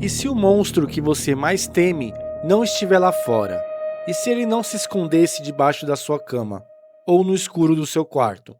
E se o monstro que você mais teme não estiver lá fora? E se ele não se escondesse debaixo da sua cama? Ou no escuro do seu quarto?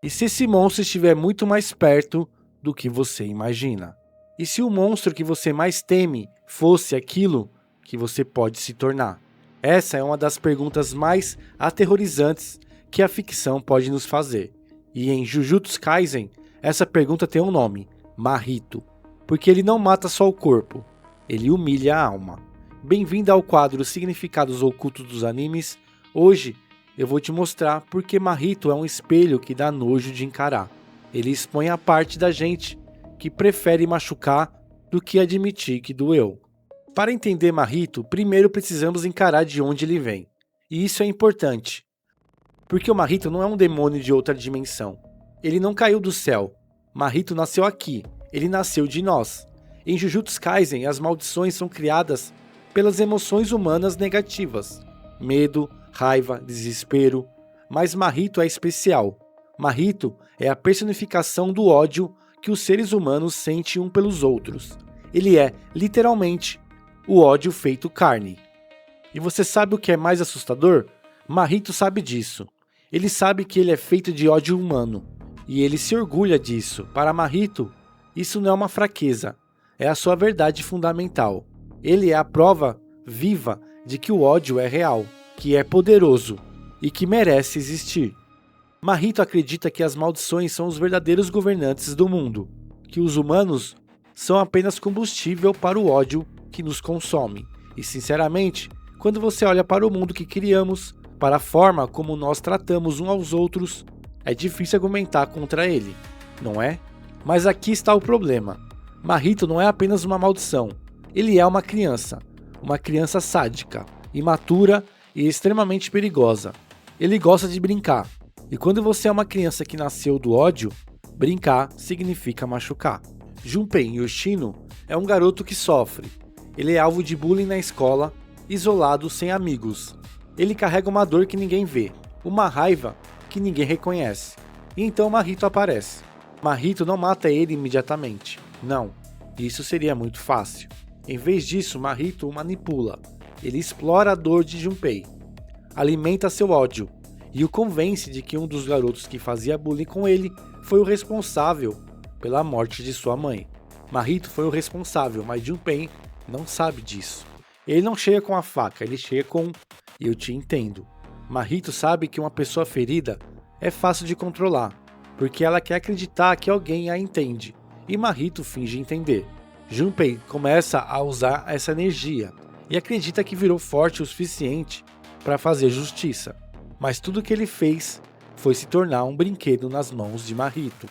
E se esse monstro estiver muito mais perto do que você imagina? E se o monstro que você mais teme fosse aquilo que você pode se tornar? Essa é uma das perguntas mais aterrorizantes que a ficção pode nos fazer. E em Jujutsu Kaisen, essa pergunta tem um nome: Mahito. Porque ele não mata só o corpo, ele humilha a alma. Bem-vindo ao quadro Significados Ocultos dos Animes. Hoje eu vou te mostrar porque Mahito é um espelho que dá nojo de encarar. Ele expõe a parte da gente que prefere machucar do que admitir que doeu. Para entender Mahito, primeiro precisamos encarar de onde ele vem. E isso é importante, porque o Mahito não é um demônio de outra dimensão. Ele não caiu do céu. Mahito nasceu aqui. Ele nasceu de nós. Em Jujutsu Kaisen, as maldições são criadas pelas emoções humanas negativas. Medo, raiva, desespero. Mas Mahito é especial. Mahito é a personificação do ódio que os seres humanos sentem um pelos outros. Ele é, literalmente, o ódio feito carne. E você sabe o que é mais assustador? Mahito sabe disso. Ele sabe que ele é feito de ódio humano. E ele se orgulha disso. Para Mahito, isso não é uma fraqueza, é a sua verdade fundamental. Ele é a prova viva de que o ódio é real, que é poderoso e que merece existir. Mahito acredita que as maldições são os verdadeiros governantes do mundo, que os humanos são apenas combustível para o ódio que nos consome. E sinceramente, quando você olha para o mundo que criamos, para a forma como nós tratamos uns aos outros, é difícil argumentar contra ele, não é? Mas aqui está o problema. Mahito não é apenas uma maldição. Ele é uma criança sádica, imatura e extremamente perigosa. Ele gosta de brincar. E quando você é uma criança que nasceu do ódio, brincar significa machucar. Junpei Yoshino é um garoto que sofre. Ele é alvo de bullying na escola, isolado, sem amigos. Ele carrega uma dor que ninguém vê, uma raiva que ninguém reconhece. E então Mahito aparece. Mahito não mata ele imediatamente. Não, isso seria muito fácil. Em vez disso, Mahito o manipula. Ele explora a dor de Junpei, alimenta seu ódio e o convence de que um dos garotos que fazia bullying com ele foi o responsável pela morte de sua mãe. Mahito foi o responsável, mas Junpei não sabe disso. Ele não chega com a faca, ele chega com "eu te entendo". Mahito sabe que uma pessoa ferida é fácil de controlar, porque ela quer acreditar que alguém a entende, e Mahito finge entender. Junpei começa a usar essa energia, e acredita que virou forte o suficiente para fazer justiça. Mas tudo que ele fez foi se tornar um brinquedo nas mãos de Mahito.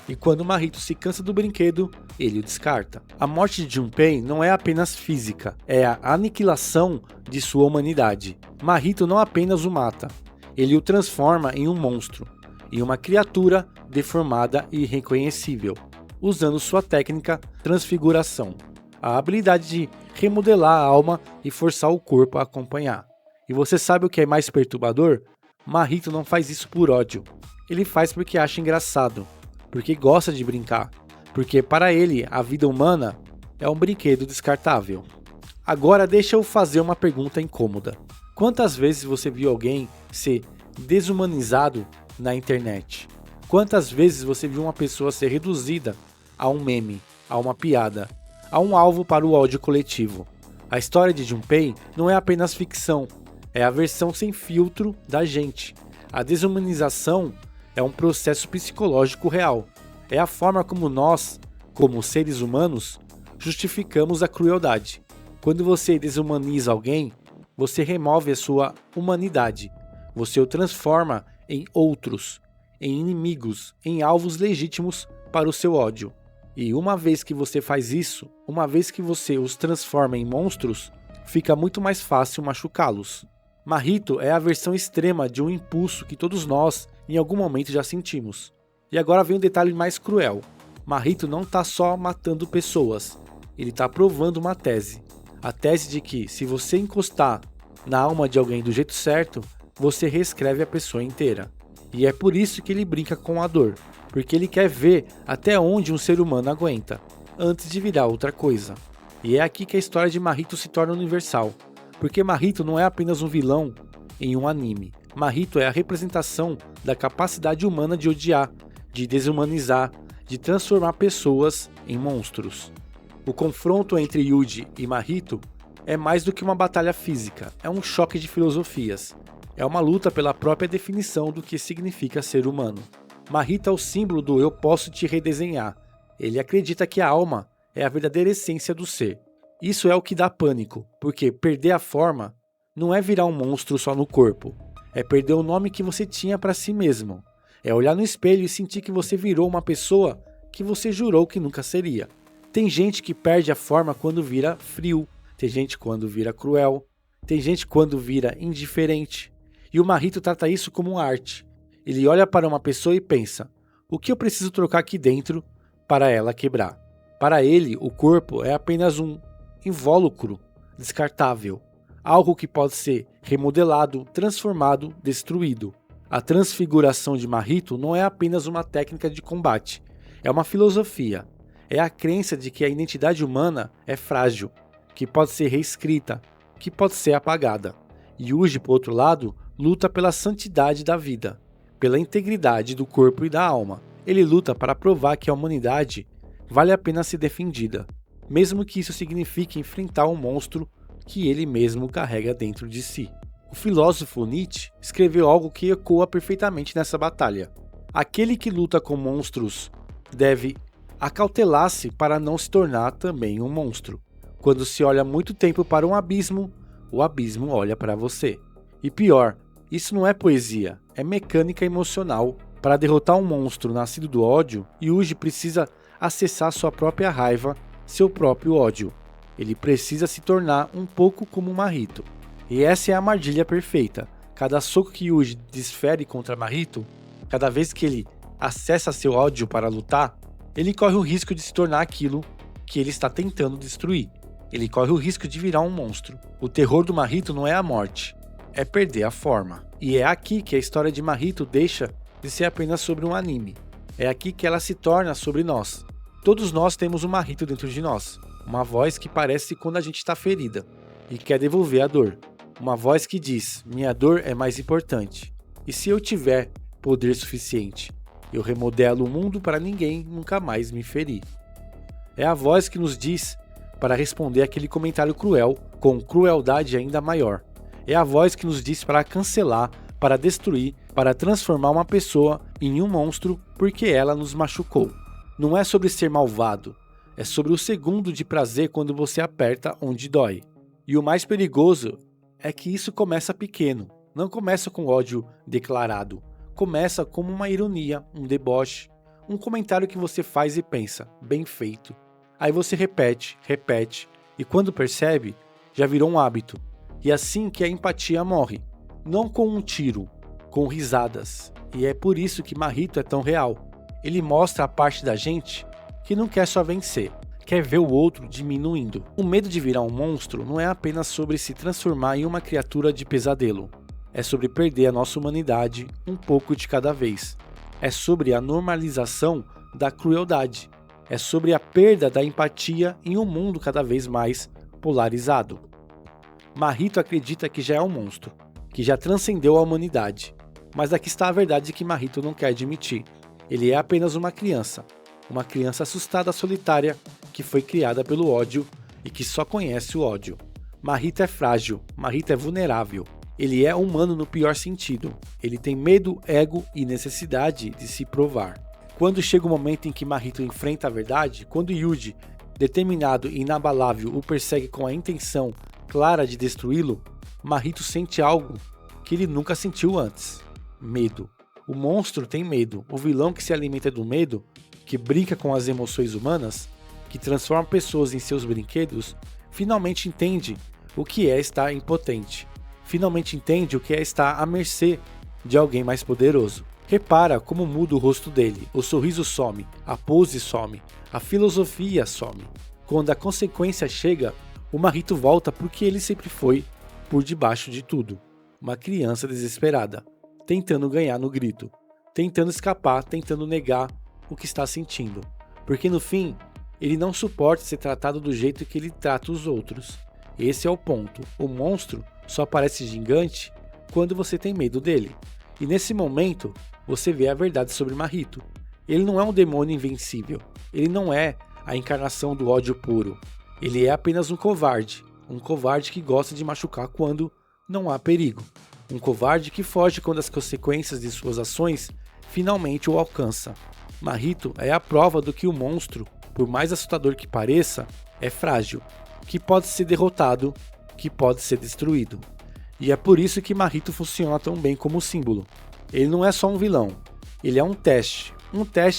E quando Mahito se cansa do brinquedo, ele o descarta. A morte de Junpei não é apenas física, é a aniquilação de sua humanidade. Mahito não apenas o mata, ele o transforma em um monstro, em uma criatura deformada e irreconhecível, usando sua técnica transfiguração, a habilidade de remodelar a alma e forçar o corpo a acompanhar. E você sabe o que é mais perturbador? Mahito não faz isso por ódio, ele faz porque acha engraçado, porque gosta de brincar, porque para ele a vida humana é um brinquedo descartável. Agora deixa eu fazer uma pergunta incômoda. Quantas vezes você viu alguém ser desumanizado na internet? Quantas vezes você viu uma pessoa ser reduzida a um meme, a uma piada, a um alvo para o ódio coletivo? A história de Junpei não é apenas ficção, é a versão sem filtro da gente. A desumanização é um processo psicológico real. É a forma como nós, como seres humanos, justificamos a crueldade. Quando você desumaniza alguém, você remove a sua humanidade. Você o transforma em outros, em inimigos, em alvos legítimos para o seu ódio. E uma vez que você faz isso, uma vez que você os transforma em monstros, fica muito mais fácil machucá-los. Mahito é a versão extrema de um impulso que todos nós, em algum momento, já sentimos. E agora vem um detalhe mais cruel. Mahito não está só matando pessoas, ele está provando uma tese. A tese de que, se você encostar na alma de alguém do jeito certo, você reescreve a pessoa inteira. E é por isso que ele brinca com a dor, porque ele quer ver até onde um ser humano aguenta, antes de virar outra coisa. E é aqui que a história de Mahito se torna universal, porque Mahito não é apenas um vilão em um anime. Mahito é a representação da capacidade humana de odiar, de desumanizar, de transformar pessoas em monstros. O confronto entre Yuji e Mahito é mais do que uma batalha física, é um choque de filosofias. É uma luta pela própria definição do que significa ser humano. Mahito é o símbolo do eu posso te redesenhar. Ele acredita que a alma é a verdadeira essência do ser. Isso é o que dá pânico, porque perder a forma não é virar um monstro só no corpo. É perder o nome que você tinha para si mesmo. É olhar no espelho e sentir que você virou uma pessoa que você jurou que nunca seria. Tem gente que perde a forma quando vira frio. Tem gente quando vira cruel. Tem gente quando vira indiferente. E o Mahito trata isso como arte. Ele olha para uma pessoa e pensa: o que eu preciso trocar aqui dentro para ela quebrar? Para ele, o corpo é apenas um invólucro descartável. Algo que pode ser remodelado, transformado, destruído. A transfiguração de Mahito não é apenas uma técnica de combate. É uma filosofia. É a crença de que a identidade humana é frágil, que pode ser reescrita, que pode ser apagada. Yuji, por outro lado, luta pela santidade da vida, pela integridade do corpo e da alma. Ele luta para provar que a humanidade vale a pena ser defendida, mesmo que isso signifique enfrentar um monstro que ele mesmo carrega dentro de si. O filósofo Nietzsche escreveu algo que ecoa perfeitamente nessa batalha. Aquele que luta com monstros deve acautelar-se para não se tornar também um monstro. Quando se olha muito tempo para um abismo, o abismo olha para você. E pior, isso não é poesia, é mecânica emocional. Para derrotar um monstro nascido do ódio, Yuji precisa acessar sua própria raiva, seu próprio ódio. Ele precisa se tornar um pouco como Mahito. E essa é a armadilha perfeita. Cada soco que Yuji desfere contra Mahito, cada vez que ele acessa seu ódio para lutar, ele corre o risco de se tornar aquilo que ele está tentando destruir. Ele corre o risco de virar um monstro. O terror do Mahito não é a morte, é perder a forma. E é aqui que a história de Mahito deixa de ser apenas sobre um anime. É aqui que ela se torna sobre nós. Todos nós temos um Mahito dentro de nós. Uma voz que parece quando a gente está ferida e quer devolver a dor. Uma voz que diz: minha dor é mais importante. E se eu tiver poder suficiente, eu remodelo o mundo para ninguém nunca mais me ferir. É a voz que nos diz para responder aquele comentário cruel com crueldade ainda maior. É a voz que nos diz para cancelar, para destruir, para transformar uma pessoa em um monstro porque ela nos machucou. Não é sobre ser malvado, é sobre o segundo de prazer quando você aperta onde dói. E o mais perigoso é que isso começa pequeno, não começa com ódio declarado, começa como uma ironia, um deboche, um comentário que você faz e pensa, bem feito. Aí você repete, e quando percebe, já virou um hábito. E assim que a empatia morre, não com um tiro, com risadas. E é por isso que Mahito é tão real. Ele mostra a parte da gente que não quer só vencer, quer ver o outro diminuindo. O medo de virar um monstro não é apenas sobre se transformar em uma criatura de pesadelo. É sobre perder a nossa humanidade um pouco de cada vez. É sobre a normalização da crueldade. É sobre a perda da empatia em um mundo cada vez mais polarizado. Mahito acredita que já é um monstro, que já transcendeu a humanidade. Mas aqui está a verdade que Mahito não quer admitir. Ele é apenas uma criança assustada, solitária, que foi criada pelo ódio e que só conhece o ódio. Mahito é frágil, Mahito é vulnerável. Ele é humano no pior sentido. Ele tem medo, ego e necessidade de se provar. Quando chega o momento em que Mahito enfrenta a verdade, quando Yuji, determinado e inabalável, o persegue com a intenção clara de destruí-lo, Mahito sente algo que ele nunca sentiu antes: medo. O monstro tem medo. O vilão que se alimenta do medo, que brinca com as emoções humanas, que transforma pessoas em seus brinquedos, finalmente entende o que é estar impotente. Finalmente entende o que é estar à mercê de alguém mais poderoso. Repara como muda o rosto dele. O sorriso some, a pose some, a filosofia some. Quando a consequência chega, o Mahito volta porque ele sempre foi por debaixo de tudo. Uma criança desesperada, tentando ganhar no grito, tentando escapar, tentando negar o que está sentindo. Porque no fim, Ele não suporta ser tratado do jeito que ele trata os outros. Esse é o ponto. O monstro só parece gigante quando você tem medo dele. E nesse momento, você vê a verdade sobre Mahito. Ele não é um demônio invencível. Ele não é a encarnação do ódio puro. Ele é apenas um covarde que gosta de machucar quando não há perigo. Um covarde que foge quando as consequências de suas ações finalmente o alcançam. Mahito é a prova do que o monstro, por mais assustador que pareça, é frágil, que pode ser derrotado, que pode ser destruído. E é por isso que Mahito funciona tão bem como símbolo. Ele não é só um vilão, ele é um teste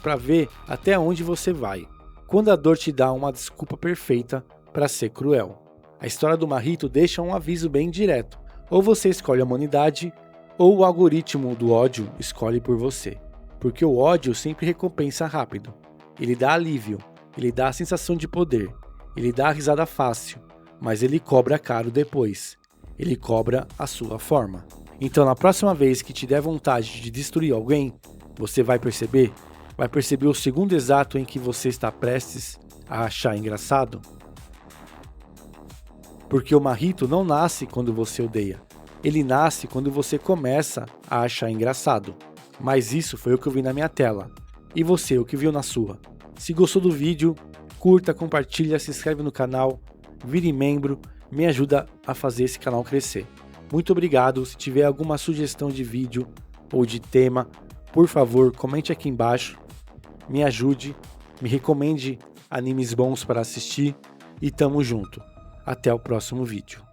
para ver até onde você vai, quando a dor te dá uma desculpa perfeita para ser cruel. A história do Mahito deixa um aviso bem direto: ou você escolhe a humanidade, ou o algoritmo do ódio escolhe por você. Porque o ódio sempre recompensa rápido. Ele dá alívio, ele dá a sensação de poder, ele dá a risada fácil, mas ele cobra caro depois. Ele cobra a sua forma. Então, na próxima vez que te der vontade de destruir alguém, você vai perceber o segundo exato em que você está prestes a achar engraçado. Porque o Mahito não nasce quando você odeia. Ele nasce quando você começa a achar engraçado. Mas isso foi o que eu vi na minha tela. E você, o que viu na sua? Se gostou do vídeo, curta, compartilha, se inscreve no canal, vire membro, me ajuda a fazer esse canal crescer. Muito obrigado. Se tiver alguma sugestão de vídeo ou de tema, por favor, comente aqui embaixo, me ajude, me recomende animes bons para assistir e tamo junto. Até o próximo vídeo.